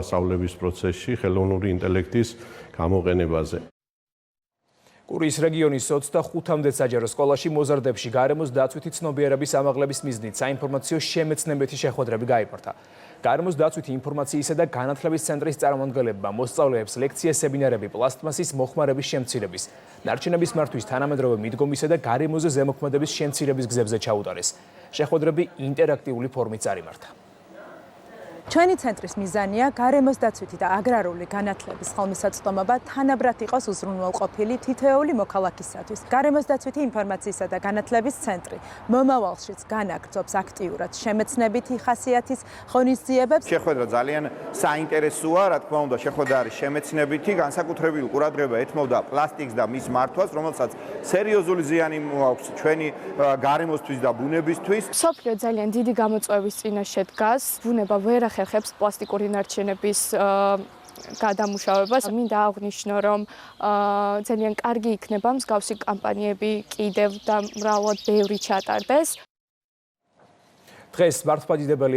სწავლების პროცესში ხელოვნური ინტელექტის გამოყენებაზე. კურიის რეგიონის 25-მდე საჯარო სკოლაში მოზარდებში გარემოს დაცვითი ცნობიერების ამაღლების მიზნით საინფორმაციო შემეცნებითი შეხვედრები გაიმართა. გარემოს დაცვითი ინფორმაციისა და განათლების ცენტრის წარმომადგენლებმა მოსწავლეებს ლექცია სემინარები პლასტმასის მოხმარების შემცირების, ნარჩენების მართვის თანამედროვე მიდგომისა და გარემოზე ზემოქმედების შემცირების გზებზე ჩაუტარეს. შეხვედრები ინტერაქტიული ფორმით წარიმართა. ჩვენი ცენტრის მიზანია გარემოს დაცვითი და აგრარული განათლების ხელმისაწვდომობა თანაბრად იყოს უზრუნველყოფილი თითოეული მოქალაქისათვის. გარემოს დაცვითი ინფორმაციისა და განათლების ცენტრი მომავალშიც განაგრძობს აქტიურად შემეცნებითი ხასიათის ღონისძიებებს. შეხვედრა ძალიან საინტერესოა, რა თქმა უნდა, შეხვედრა არის შემეცნებითი, განსაკუთრებული ყურადღება ეთმობდა პლასტიკს და მის მართვას, რომელსაც სერიოზული ზიანი მოაქვს ჩვენი გარემოსთვის და ბუნებისთვის. მსოფლიო ძალიან დიდი გამოწვევის წინაშე დგას, ბუნება ვერ ახერხებს პლასტიკური ნარჩენების გადამუშავებას. მინდა აღვნიშნო, რომ ძალიან კარგი იქნება მსგავსი კამპანიები კიდევ და მრავლად ბევრი ჩატარდეს. დღეს მართლმადიდებელი